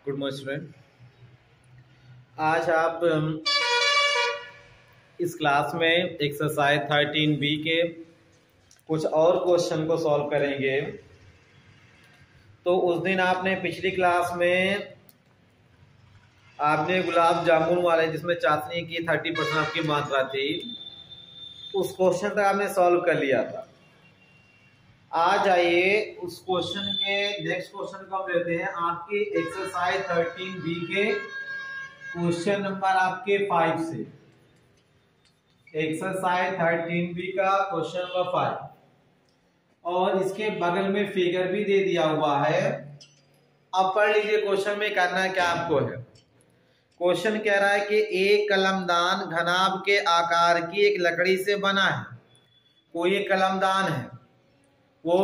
Good morning student. आज आप इस क्लास में एक्सरसाइज 13B के कुछ और क्वेश्चन को सॉल्व करेंगे। तो उस दिन आपने पिछली क्लास में आपने गुलाब जामुन वाले जिसमें चाशनी की 30% आपकी मात्रा थी, उस क्वेश्चन तक आपने सॉल्व कर लिया था। आज आइए उस क्वेश्चन के नेक्स्ट क्वेश्चन को हम लेते हैं। आपके एक्सरसाइज 13B के क्वेश्चन नंबर आपके 5 से। एक्सरसाइज 13B का क्वेश्चन नंबर 5 और इसके बगल में फिगर भी दे दिया हुआ है। अब पढ़ लीजिए क्वेश्चन में करना क्या आपको है। क्वेश्चन कह रहा है कि एक कलमदान घनाभ के आकार की एक लकड़ी से बना है। कोई एक कलमदान है, वो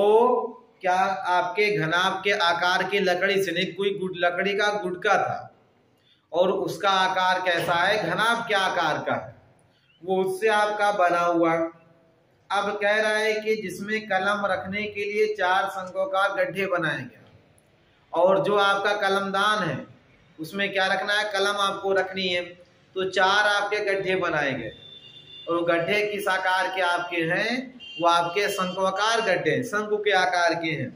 क्या आपके घनाभ के आकार की लकड़ी से नहीं, कोई लकड़ी का गुटका था और उसका आकार कैसा है, घनाभ के आकार का है, वो उससे आपका बना हुआ। अब कह रहा है कि जिसमें कलम रखने के लिए 4 शंक्वाकार गड्ढे बनाए गए और जो आपका कलमदान है उसमें क्या रखना है, कलम आपको रखनी है। तो 4 आपके गड्ढे बनाए गए और गड्ढे किस आकार के आपके हैं, वो आपके शंक्वाकार गड्ढे, शंकु के आकार के हैं।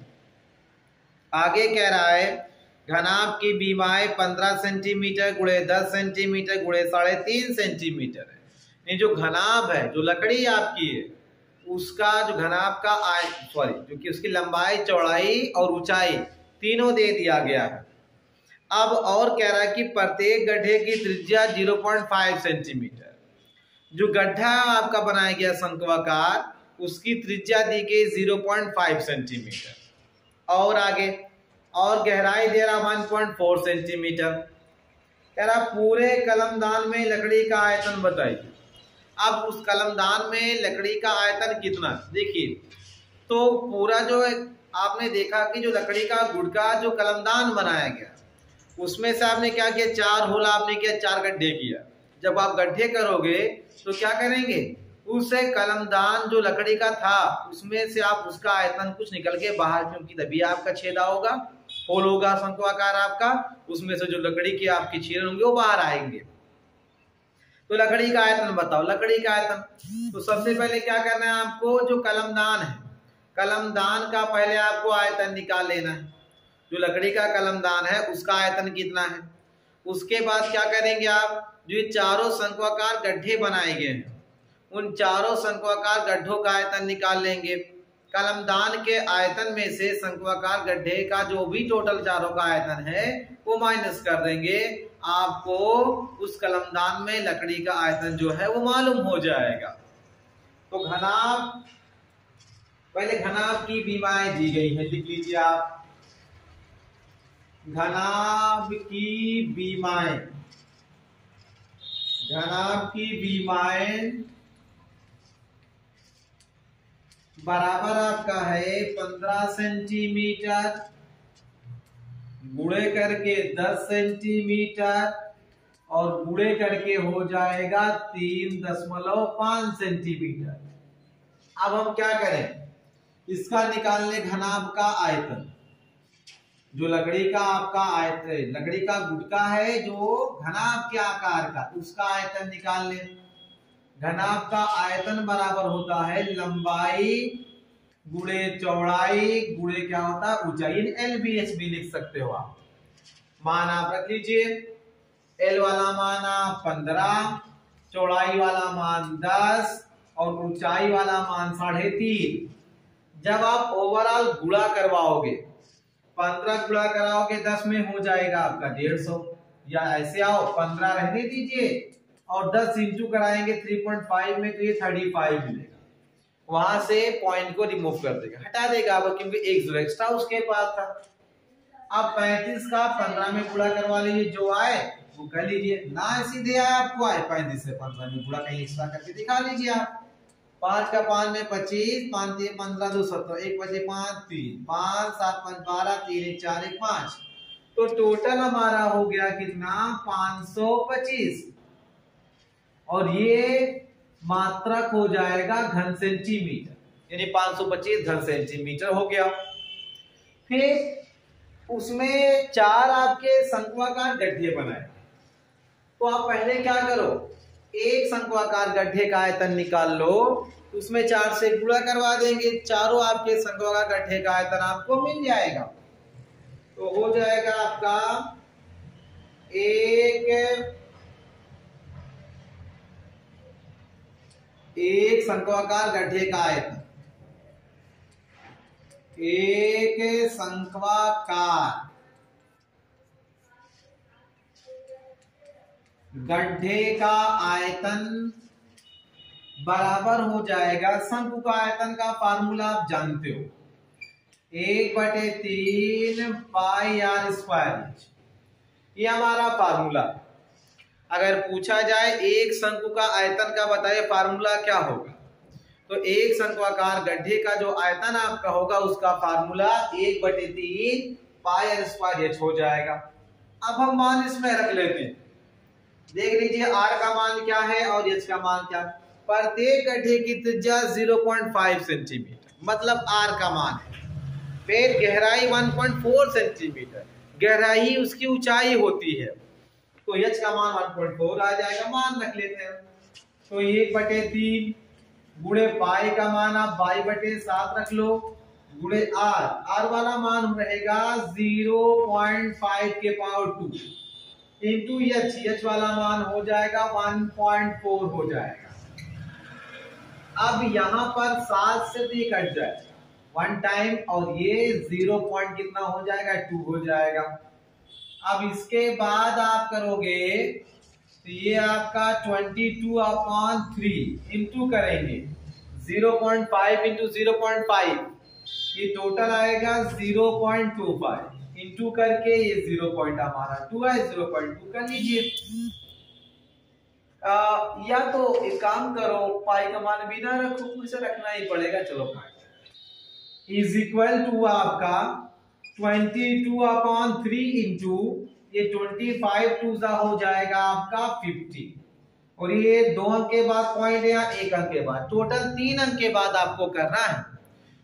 आगे कह रहा है घनाभ की बीमाएं 15 सेंटीमीटर गुणे 10 सेंटीमीटर गुणे 3.5 सेंटीमीटर है। ये जो घनाभ है, जो लकड़ी आपकी है, उसका जो घनाभ का जो कि उसकी लंबाई, चौड़ाई और ऊंचाई तीनों दे दिया गया है। अब और कह रहा है कि प्रत्येक गड्ढे की त्रिज्या 0.5 सेंटीमीटर। जो गड्ढा आपका बनाया गया शंक्वाकार, उसकी त्रिज्या दी गई 0.5 सेंटीमीटर और आगे और गहराई दे रहा 1.4 सेंटीमीटर। कह रहा पूरे कलमदान में लकड़ी का आयतन बताइए। अब उस कलमदान में लकड़ी का आयतन कितना, देखिए तो पूरा जो है आपने देखा कि जो लकड़ी का गुटका जो कलमदान बनाया गया, उसमें से आपने क्या किया, 4 होल आपने किया, 4 गड्ढे किया। जब आप गड्ढे करोगे तो क्या करेंगे, उसे कलमदान जो लकड़ी का था उसमें से आप उसका आयतन कुछ निकल के बाहर, क्योंकि तभी आपका छेदा होगा, होल होगा शंक्वाकार आपका, उसमें से जो लकड़ी की आपकी छेद होंगे वो बाहर आएंगे। तो लकड़ी का आयतन बताओ। लकड़ी का आयतन तो सबसे पहले क्या करना है आपको, जो कलमदान है, कलमदान का पहले आपको आयतन निकाल लेना है। जो लकड़ी का कलमदान है उसका आयतन कितना है। उसके बाद क्या करेंगे आप, जो ये चारों शंक्वाकार गड्ढे बनाए गए हैं, उन चारों शंक्वाकार गड्ढों का आयतन निकाल लेंगे। कलमदान के आयतन में से शंक्वाकार गड्ढे का जो भी टोटल चारों का आयतन है वो माइनस कर देंगे। आपको उस कलमदान में लकड़ी का आयतन जो है वो मालूम हो जाएगा। तो घनाभ, पहले घनाभ की बीमाएं दी गई है, लिख लीजिए आप। घनाभ की बीमाएं, घनाभ की बीमाएं बराबर आपका है 15 सेंटीमीटर गुणे करके 10 सेंटीमीटर और गुणे करके हो जाएगा 3.5 सेंटीमीटर। अब हम क्या करें, इसका निकालने घनाभ का आयतन। जो लकड़ी का आपका आयतन, लकड़ी का गुटका है जो घनाभ के आकार का, उसका आयतन निकाल लें। घनाभ का आयतन बराबर होता है लंबाई गुणे चौड़ाई गुणे क्या होता है, ऊंचाई। LBS भी लिख सकते हो आप। मान आप रख लीजिए, L वाला मान आप 15, चौड़ाई वाला मान 10 और ऊंचाई वाला मान 3.5। जब आप ओवरऑल गुणा करवाओगे, 15 गुणा कराओगे 10 में हो जाएगा आपका 150, या ऐसे आओ 15 रहने दीजिए और 10 इंटू कराएंगे 3.5 में तो ये 35 मिलेगा। वहां से पॉइंट को रिमूव कर देगा, हटा देगा अब, क्योंकि एक जो एक्स्ट्रा उसके पास था। अब 35 का 15 में गुणा करवा लीजिए, जो आए वो कर लीजिए। ना सीधे आए आपको आए 35 से 15 में गुणा कहीं एक्स्ट्रा करके दिखा लीजिए आप। 5 का 5 में 25, 5 3 15 2 17, 1 बचे 5 3, 5 7 5 12, 3 1 4 1 5। तो टोटल हमारा हो गया कितना, 525। और ये मात्रक हो जाएगा घन सेंटीमीटर, यानी 525 घन सेंटीमीटर हो गया। फिर उसमें 4 आपके शंक्वाकार गड्ढे बनाए। तो आप पहले क्या करो, एक शंक्वाकार गड्ढे का आयतन निकाल लो, उसमें 4 से गुणा करवा देंगे, चारों आपके शंक्वाकार गड्ढे का आयतन आपको मिल जाएगा। तो हो जाएगा आपका एक शंक्वाकार गड्ढे का आयतन, एक शंक्वाकार गड्ढे का आयतन बराबर हो जाएगा, शंकु का आयतन का फार्मूला आप जानते हो, 1/3 पाई आर स्क्वायर। ये हमारा फार्मूला। अगर पूछा जाए एक शंकु का आयतन का बताइए फार्मूला क्या होगा, तो एक शंक्वाकार गड्ढे का जो आयतन आपका होगा उसका formula 1/3 pi R square H हो जाएगा। अब हम मान इसमें रख लेते हैं, देख लीजिए आर का मान क्या है और एच का मान क्या है। प्रत्येक गड्ढे की त्रिज्या 0.5 सेंटीमीटर, मतलब आर का मान है। फिर गहराई 1.4 सेंटीमीटर, गहराई उसकी ऊंचाई होती है, तो एच का मान 1.4 आ जाएगा, मान रख लेते हैं। तो 1/3 गुणे पाई का मान आप 22/7 रख लो, गुणे आर, आर वाला मान रहेगा 0.5 के पावर 2 इंटू एच, एच वाला मान हो जाएगा 1.4 हो जाएगा। अब यहाँ पर 7 से 3 कट जाए 1 टाइम, और ये 0 पॉइंट कितना हो जाएगा 2 हो जाएगा। अब इसके बाद आप करोगे तो ये आपका 22/3 इंटू करेंगे 0.5 इंटू 0.5, ये टोटल आएगा 0.25 इंटू करके ये 0 पॉइंट हमारा 2 है, 0.2 कर लीजिए। या तो एक काम करो, पाई का मान भी ना रखो, इसे रखना ही पड़ेगा, चलो इज इक्वल टू आपका 22/3 इंटू ये 25 टू हो जाएगा आपका 50, और ये 2 अंक के बाद पॉइंट या 1 अंक के बाद, टोटल 3 अंक के बाद आपको करना है।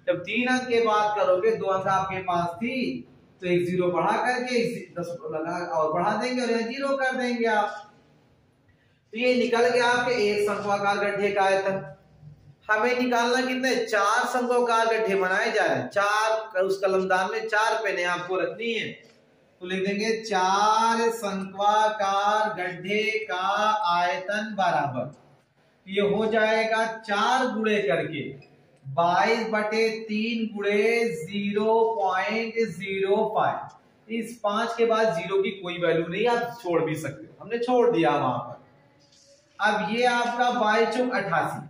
जब 3 अंक के बाद करोगे, 2 अंक आपके पास थी तो एक 0 बढ़ा करके 10 लगा और बढ़ा देंगे और यहाँ 0 कर देंगे आप। तो ये निकल गया आपके एक शंक्वाकार गड्ढे का आयतन। हमें निकालना कितने, 4 शंक्वाकार गड्ढे बनाए जा रहे हैं, 4 उस कलमदान में 4 पेने आपको रखनी है, तो लिख देंगे 4 शंक्वाकार गड्ढे का आयतन बराबर, ये हो जाएगा 4 गुणे करके 22/3 गुणे 0.05। इस 5 के बाद 0 की कोई वैल्यू नहीं, आप छोड़ भी सकते हो, हमने छोड़ दिया वहां पर। अब ये आपका 22 88,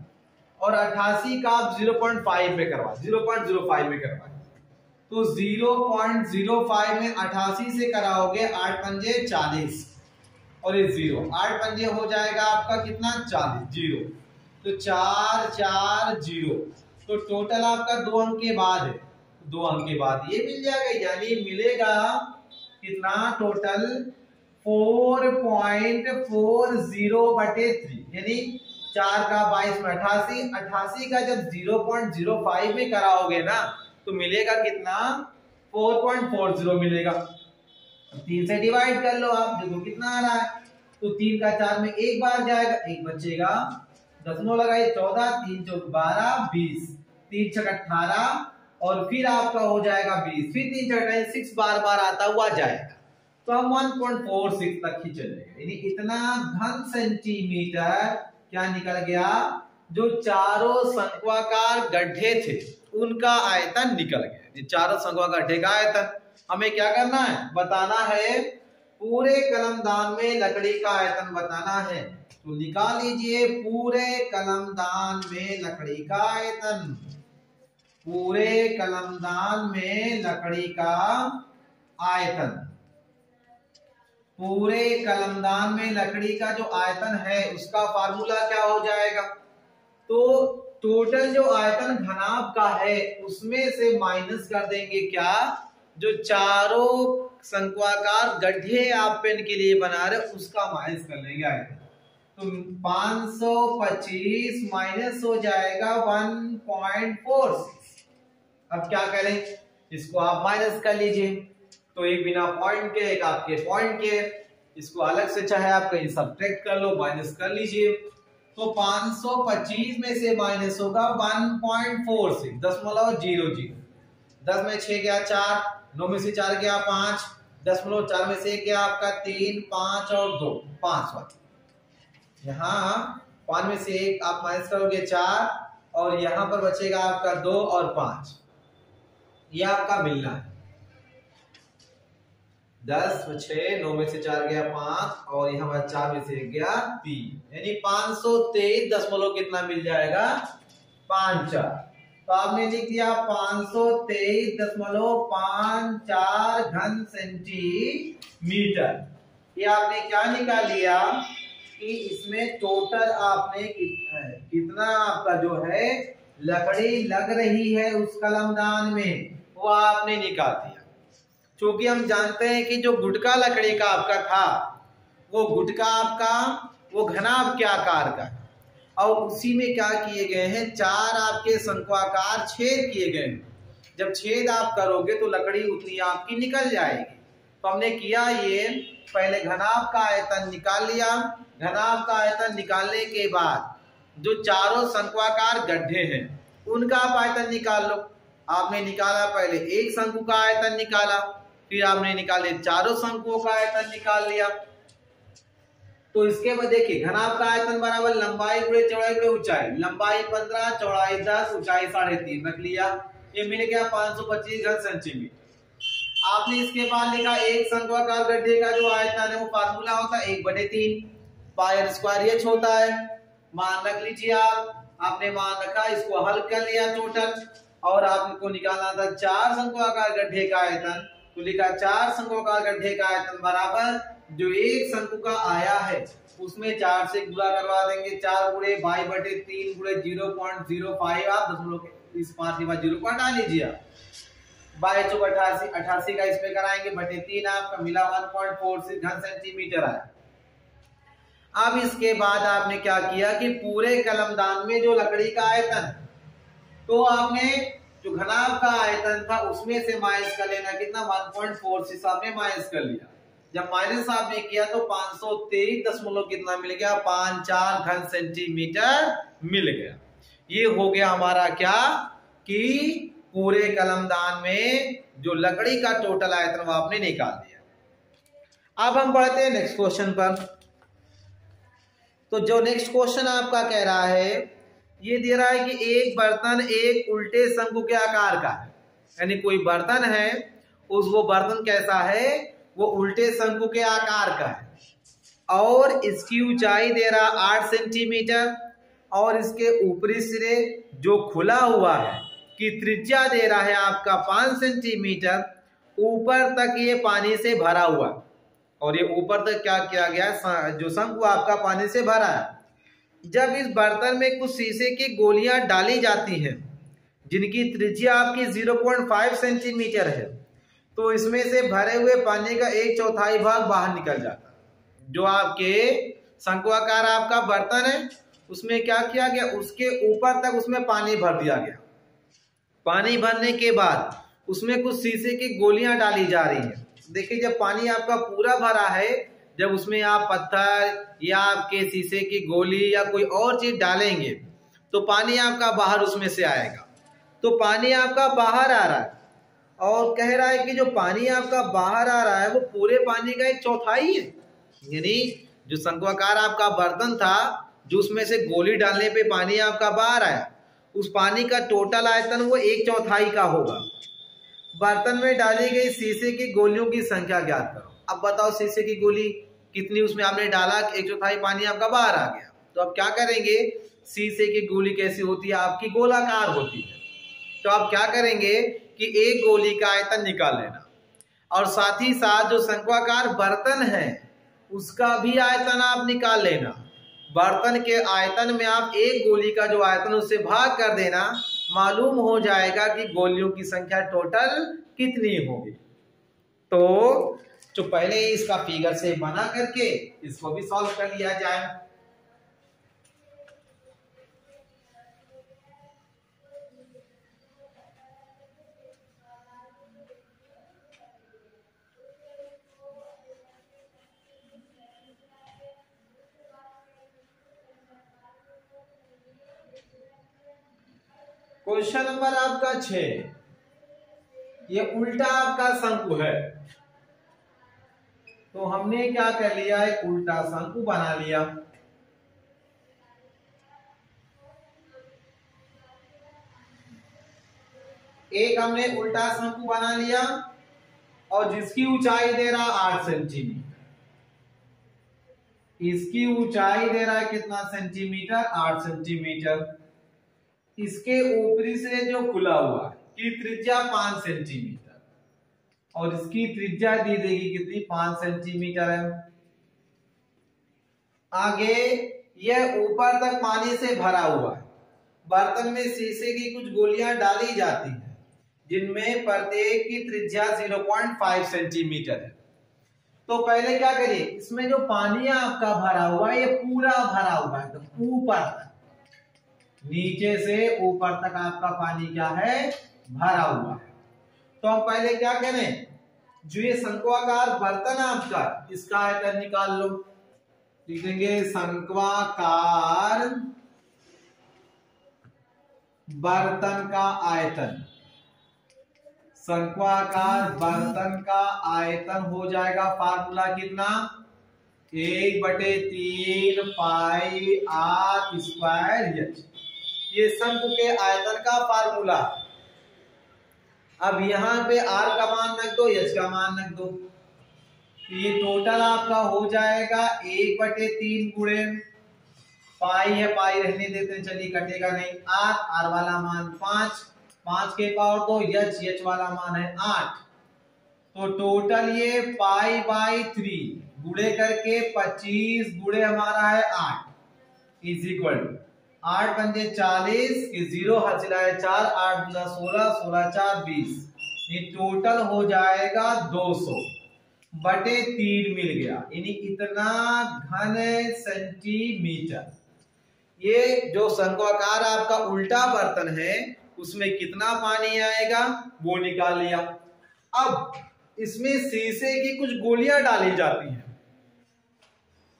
और 88 का आप 0.5 में करवा, 0.05 में करवा, तो 0.05 में 88 से कराओगे 8 पंजे 40, और ये 0 8 पंजे हो जाएगा आपका कितना 40, 0, तो 4 4 0, तो टोटल आपका 2 अंक के बाद है, 2 अंक के बाद ये मिल जाएगा, यानी मिलेगा कितना टोटल 4.40/3, यानी 4 का 22 में 88, 88 का जब 0.05 में कराओगे ना तो मिलेगा कितना 4.40 मिलेगा। 3 से डिवाइड कर लो आप, देखो कितना आ रहा है, तो 3 का 4 में एक बार जाएगा, एक बचेगा, 10 लगाइए 14, 3 चौक 12, 20, 3 छक 18, और फिर आपका हो जाएगा 20, फिर 3 छक 6 बार बार आता हुआ जाएगा, तो हम 1.46 तक ही चलेगा, यानी इतना घन सेंटीमीटर क्या निकल गया, जो चारों शंक्वाकार गड्ढे थे उनका आयतन निकल गया। ये चारों शंक्वाकार गड्ढे का आयतन हमें क्या करना है, बताना है, पूरे कलमदान में लकड़ी का आयतन बताना है, तो निकाल लीजिए पूरे कलमदान में लकड़ी का आयतन, पूरे कलमदान में लकड़ी का आयतन, पूरे कलमदान में लकड़ी का जो आयतन है उसका फार्मूला क्या हो जाएगा, तो टोटल जो आयतन घनाभ का है उसमें से माइनस कर देंगे क्या, जो चारों शंक्वाकार गड्ढे आप पेन के लिए बना रहे उसका माइनस कर लेंगे आयतन, तो 525 माइनस हो जाएगा 1.46। अब क्या करें, इसको आप माइनस कर लीजिए, तो तो एक बिना पॉइंट के, एक आपके पॉइंट के, इसको अलग से चाहे आप कहीं सब्ट्रैक्ट कर लो, माइनस कर लीजिए। तो 525 में से माइनस होगा 1.46 .00। 10 में 6 गया 4, 9 में से 4 गया 5, 10.4 में से 1 गया आपका 3, 5 और 2, 5 यहाँ 5 में से 1 आप माइनस करोगे 4 और यहाँ पर बचेगा आपका 2 और 5, ये आपका मिलना है। 10 में 6, 9 में से 4 गया 5 और यहाँ पर 4 में से 1 गया 3, यानी 523 दशमलव कितना मिल जाएगा 54। तो आपने लिख दिया 523.54 घन सेंटीमीटर। ये आपने क्या निकाल लिया कि इसमें टोटल आपने कितना आपका जो है लकड़ी लग रही है उस कलमदान में, वो आपने निकाल दिया। क्योंकि हम जानते हैं कि जो गुटका लकड़ी का आपका था, वो गुटका आपका वो घनाभ के आकार का है और उसी में क्या किए गए हैं, 4 आपके शंक्वाकार छेद किए गए हैं। जब छेद आप करोगे तो लकड़ी उतनी आपकी निकल जाएगी। तो हमने किया ये, पहले घनाभ का आयतन निकाल लिया। घनाभ का आयतन निकालने के बाद जो चारों शंक्वाकार गड्ढे हैं उनका आप आयतन निकाल लो। आपने निकाला, पहले एक शंकु का आयतन निकाला, फिर आपने निकाले चारों शंकुओं का आयतन निकाल लिया। तो इसके बाद देखिए घनाभ का आयतन बराबर लंबाई गुणे चौड़ाई गुणे ऊंचाई। लंबाई 15, चौड़ाई 10, ऊंचाई 3.5 रख लिया। ये मिल गया 525 घन सेंटीमीटर। आपने इसके बाद लिखा एक शंक्वाकार गड्ढे का जो आयतन है वो फार्मूला होता है 1/3 पाई स्क्वायर एच होता है। मान रख लीजिए आपने मान रखा, इसको हल कर लिया टोटल और आपको निकालना था 4 शंक्वाकार गड्ढे का आयतन। तो लिखा 4 शंक्वाकार गड्ढे का आयतन बराबर जो एक शंकु का आया है उसमें 4 से गुणा करवा देंगे। 4 गुणे 22/3 गुणे 0.05 आप दशमलव इस 5 के बाद 0 को हटा लीजिए। 88 का इसमें कराएंगे बटे 3 आपका मिला 1.46 घन सेंटीमीटर आया। अब इसके बाद आपने क्या किया कि पूरे कलमदान में जो लकड़ी का आयतन, तो आपने जो घनाभ का आयतन था उसमें से माइनस कर लेना, कितना 1.46 आपने माइनस कर लिया। जब माइनस आपने किया तो 523 दशमलव कितना मिल गया 54 घन सेंटीमीटर मिल गया। ये हो गया हमारा क्या कि पूरे कलमदान में जो लकड़ी का टोटल आयतन वो आपने निकाल दिया। अब हम बढ़ते हैं नेक्स्ट क्वेश्चन पर। तो जो नेक्स्ट क्वेश्चन आपका कह रहा है, ये दे रहा है कि एक बर्तन एक उल्टे शंकु के आकार का है, यानी कोई बर्तन है वो बर्तन कैसा है, वो उल्टे शंकु के आकार का है और इसकी ऊंचाई दे रहा 8 सेंटीमीटर और इसके ऊपरी सिरे जो खुला हुआ है की त्रिज्या दे रहा है आपका 5 सेंटीमीटर। ऊपर तक ये पानी से भरा हुआ और ये ऊपर तक क्या किया गया, जो शंकु आपका पानी से भरा है। जब इस बर्तन में कुछ शीशे की गोलियां डाली जाती हैं जिनकी त्रिज्या आपकी 0.5 सेंटीमीटर है, तो इसमें से भरे हुए पानी का 1/4 भाग बाहर निकल जाता है। जो आपके शंक्वाकार आपका बर्तन है उसमें क्या किया गया, उसके ऊपर तक उसमें पानी भर दिया गया। पानी भरने के बाद उसमें कुछ शीशे की गोलियां डाली जा रही हैं। देखिए जब पानी आपका पूरा भरा है, जब उसमें आप पत्थर या आपके शीशे की गोली या कोई और चीज डालेंगे तो पानी आपका बाहर उसमें से आएगा। तो पानी आपका बाहर आ रहा है और कह रहा है कि जो पानी आपका बाहर आ रहा है वो पूरे पानी का 1/4 है। यानी जो शंक्वाकार आपका बर्तन था, जो उसमें से गोली डालने पे पानी आपका बाहर आया, उस पानी का टोटल आयतन वो 1/4 का होगा। बर्तन में डाली गई शीशे की गोलियों की संख्या ज्ञात करो। अब बताओ शीशे की गोली कितनी उसमें आपने डाला, 1/4 पानी आपका बाहर आ गया। तो अब क्या करेंगे, शीशे की गोली कैसी होती है, आपकी गोलाकार होती है। तो आप क्या करेंगे कि एक गोली का आयतन निकाल लेना और साथ ही साथ जो शंक्वाकार बर्तन है उसका भी आयतन आप निकाल लेना। बर्तन के आयतन में आप एक गोली का जो आयतन उससे भाग कर देना, मालूम हो जाएगा कि गोलियों की संख्या टोटल कितनी होगी। तो पहले इसका फिगर से बना करके इसको भी सॉल्व कर लिया जाए। क्वेश्चन नंबर आपका 6, ये उल्टा आपका शंकु है। तो हमने क्या कर लिया, एक उल्टा शंकु बना लिया। एक हमने उल्टा शंकु बना लिया और जिसकी ऊंचाई दे रहा 8 सेंटीमीटर। इसकी ऊंचाई दे रहा है कितना सेंटीमीटर, 8 सेंटीमीटर। इसके ऊपरी से जो खुला हुआ है की त्रिज्या 5 सेंटीमीटर और इसकी त्रिज्या दी देगी कितनी, 5 सेंटीमीटर है। आगे यह ऊपर तक पानी से भरा हुआ है। बर्तन में शीशे की कुछ गोलियां डाली जाती हैं जिनमें प्रत्येक की त्रिज्या 0.5 सेंटीमीटर है। तो पहले क्या करिए, इसमें जो पानी आपका भरा हुआ है ये पूरा भरा हुआ है, तो ऊपर तक, नीचे से ऊपर तक आपका पानी क्या है, भरा हुआ है। तो हम पहले क्या करें, जो ये शंक्वाकार बर्तन आपका, इसका आयतन निकाल लो। लिखेंगे शंक्वाकार बर्तन का आयतन। शंक्वाकार बर्तन का आयतन हो जाएगा, फार्मूला कितना, 1/3 पाई r स्क्वायर h। ये शंकु के आयतन का फार्मूला। अब यहां पे r का मान रख दो, h का मान रख दो। ये टोटल आपका हो जाएगा 1/3 गुणे पाई है, पाई रहने देते हैं, चलिए कटेगा नहीं, r वाला मान 5 के पावर 2, h वाला मान है 8। तो टोटल ये पाई/3 गुणे करके 25 गुणे हमारा है 8 इज इक्वल 8 पंजे 40 के 0 हासिल है 4, 8 दूना 16, 16 4 20। ये टोटल हो जाएगा 200/3 मिल गया, यानी इतना घन सेंटीमीटर। ये जो शंक्वाकार आपका उल्टा बर्तन है उसमें कितना पानी आएगा वो निकाल लिया। अब इसमें शीशे की कुछ गोलियां डाली जाती हैं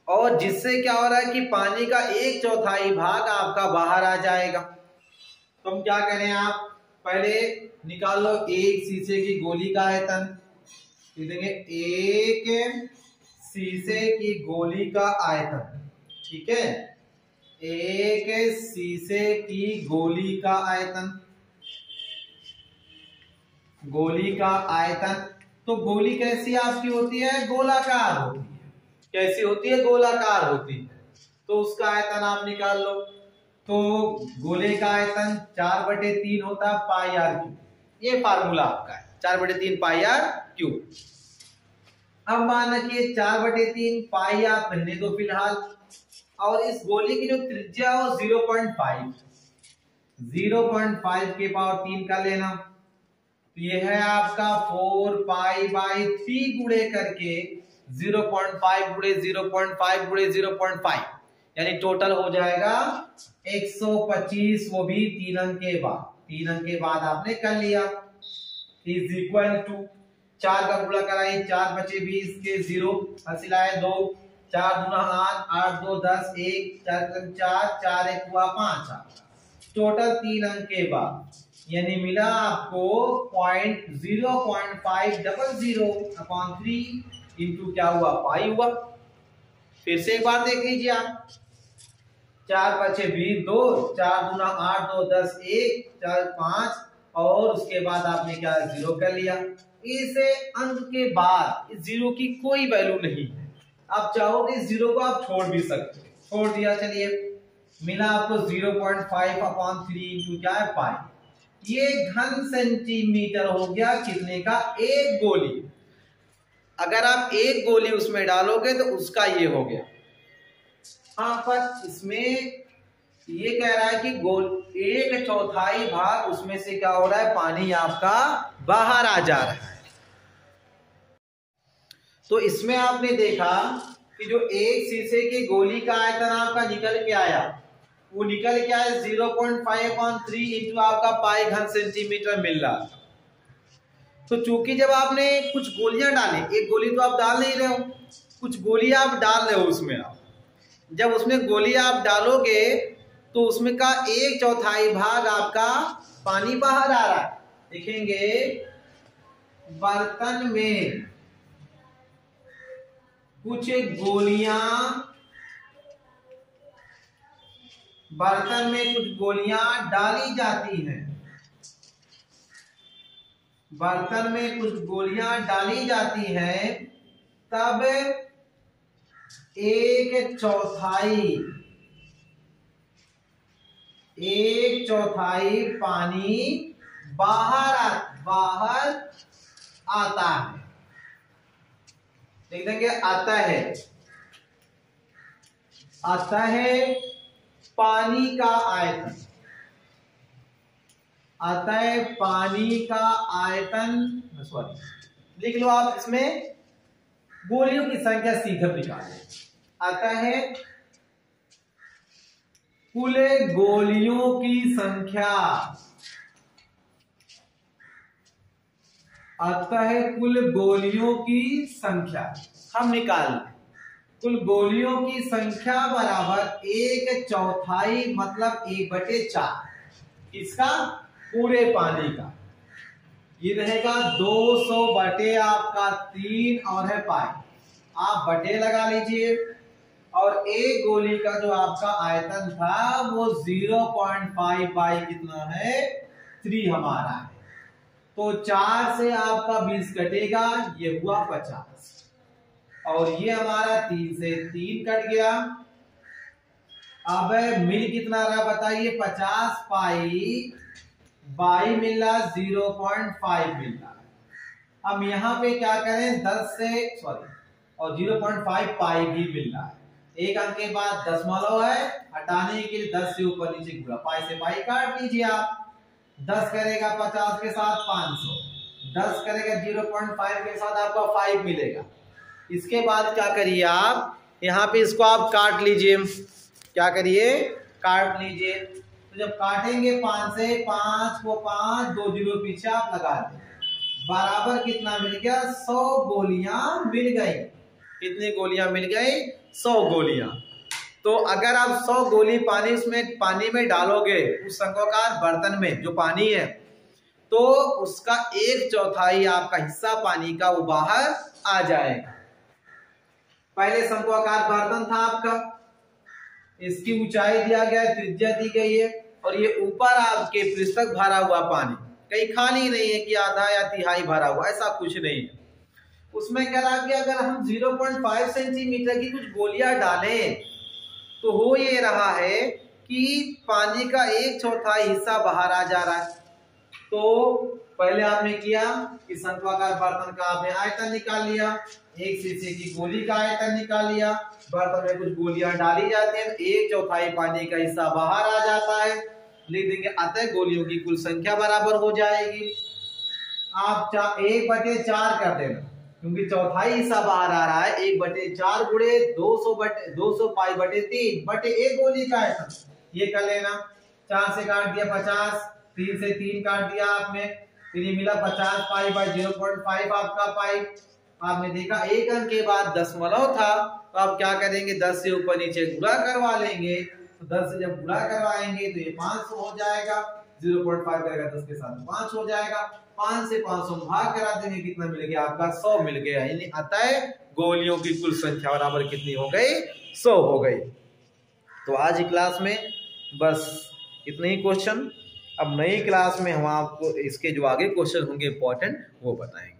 और जिससे क्या हो रहा है कि पानी का 1/4 भाग आपका बाहर आ जाएगा। तो हम क्या करें, आप पहले निकाल लो एक शीशे की गोली का आयतन। देंगे एक शीशे की गोली का आयतन, ठीक है, एक शीशे की गोली का आयतन, गोली का आयतन। तो गोली कैसी आपकी होती है, गोलाकार होती है। कैसी होती है, गोलाकार होती है। तो उसका आयतन आप निकाल लो। तो गोले का आयतन 4/3 होता है पाई r क्यूब। ये फार्मूला आपका है, 4/3 पाई r क्यूब। अब मान रखिए 4/3 पाई आप रहने दो फिलहाल, और इस गोली की जो त्रिज्या हो 0.5 के पावर 3 का लेना। तो ये है आपका 4 पाई/3 गुणे करके 0.5 गुणे 0.5 गुणे 0.5, यानी टोटल हो जाएगा 125, वो भी 3 अंक के बाद। 3 अंक के बाद आपने कर लिया, इज इक्वल टू 4 का गुणा कराइए, 4 बचे 20 के 0 हसिलाए 2, 4 दूना 8, 8 2 10, 1 4 4 4 1 हुआ 5। टोटल 3 अंक के बाद, यानी मिला आपको 0.0500/3 इंटू क्या हुआ, पाई हुआ। फिर से एक बार देख लीजिए आप, 4 बचे 20 2, 4 दूना 8 2 10, 1 4 5, और उसके बाद आपने क्या 0 कर लिया। इस अंक के बाद इस 0 की कोई वैल्यू नहीं है। आप चाहो तो इस 0 को आप छोड़ भी सकते, छोड़ दिया, चलिए मिला आपको 0.5/3 इंटू क्या है, पाई। ये घन सेंटीमीटर हो गया कितने का, एक गोली। अगर आप एक गोली उसमें डालोगे तो उसका ये हो गया। हाँ, पर इसमें ये कह रहा है कि 1/4 भाग उसमें से क्या हो रहा है, पानी आपका बाहर आ जा रहा है। तो इसमें आपने देखा कि जो एक शीशे की गोली का आयतन आपका निकल के आया, वो निकल के आया 0.5/3 इंटू आपका पाई घन सेंटीमीटर मिल रहा। तो चूंकि जब आपने कुछ गोलियां डाली, एक गोली तो आप डाल नहीं रहे हो, कुछ गोलियां आप डाल रहे हो उसमें, आप जब उसमें गोलियां आप डालोगे तो उसमें का 1/4 भाग आपका पानी बाहर आ रहा है। देखेंगे बर्तन में कुछ गोलियां डाली जाती हैं। बर्तन में कुछ गोलियां डाली जाती हैं, तब 1/4 पानी बाहर आता है। देख देंगे आता है पानी का आयतन। आता है पानी का आयतन, सॉरी लिख लो आप, इसमें गोलियों की संख्या सीधे निकालें। आता है कुल गोलियों की संख्या। आता है कुल गोलियों की संख्या, हम निकाल लें। कुल गोलियों की संख्या बराबर 1/4 मतलब 1/4 इसका पूरे पानी का। ये रहेगा 200 बटे आपका 3 और है पाई। आप बटे लगा लीजिए और एक गोली का जो आपका आयतन था वो 0.5 बाई कितना है 3 हमारा है। तो 4 से आपका 20 कटेगा, ये हुआ 50 और ये हमारा 3 से 3 कट गया। अब मिल कितना रहा बताइए, 50 पाई बाई मिल रहा 0.5 मिल रहा है। अब यहां पे क्या करें 10 से सॉरी और 0.5 पाई भी मिल रहा है। एक अंक के बाद दशमलव है, हटाने के लिए 10 से ऊपर नीचे गुणा, पाई से पाई काट लीजिए आप। 10 करेगा 50 के साथ 500, 10 करेगा 0.5 के साथ आपका 5 मिलेगा। इसके बाद क्या करिए आप यहाँ पे इसको आप काट लीजिए। क्या करिए काट लीजिए। तो जब काटेंगे 5 से 5 को 5 2 0 पीछे आप लगा दें, बराबर कितना मिल गया 100 गोलियां मिल गई। कितनी गोलियां मिल गई 100 गोलियां। तो अगर आप 100 गोली पानी में डालोगे उस शंक्वाकार बर्तन में जो पानी है, तो उसका 1/4 आपका हिस्सा पानी का वो बाहर आ जाएगा। पहले शंक्वाकार बर्तन था आपका, इसकी ऊंचाई दिया गया है, त्रिज्या दी गई है और ये ऊपर आपके पृष्ठ तक भरा हुआ पानी, कहीं खाली नहीं है कि आधा या तिहाई भरा हुआ, ऐसा कुछ नहीं है। उसमें कह रहा कि अगर हम 0.5 सेंटीमीटर की कुछ गोलियां डालें तो हो ये रहा है कि पानी का 1/4 हिस्सा बाहर आ जा रहा है। तो पहले आपने किया कि शंक्वाकार बर्तन का आपने आयतन निकाल लिया, एक शीशे की गोली का आयतन निकाल लिया, बर्तन में कुछ गोलियां डाली जाती हैं, 1/4 पानी का हिस्सा बाहर आ जाता है। लिख देंगे अतः गोलियों की कुल संख्या बराबर हो जाएगी। आप 1/4 कर देना, क्योंकि चौथाई हिस्सा बाहर आ रहा है। 1/4 गुणे 200 पाई बटे 3 बटे एक गोली का आयतन, ये कर लेना। 4 से काट दिया 50, 3 से 3 काट दिया आपने, फिर ये मिला 50 पाई बाई 0.5 आपका पाई। आपने देखा एक अंक के बाद दशमलव था, तो आप क्या करेंगे 10 से ऊपर नीचे गुणा करवा लेंगे। तो 10 से जब गुणा करवाएंगे तो ये 500 हो जाएगा, 0.5 करेगा 10 के साथ 5 हो जाएगा। 5 से 500 भाग करा देंगे, कितना मिल गया आपका 100 मिल गया। यानी अतः गोलियों की कुल संख्या बराबर कितनी हो गई 100 हो गई। तो आज की क्लास में बस इतने ही क्वेश्चन। अब नई क्लास में हम आपको इसके जो आगे क्वेश्चन होंगे इंपॉर्टेंट वो बताएंगे।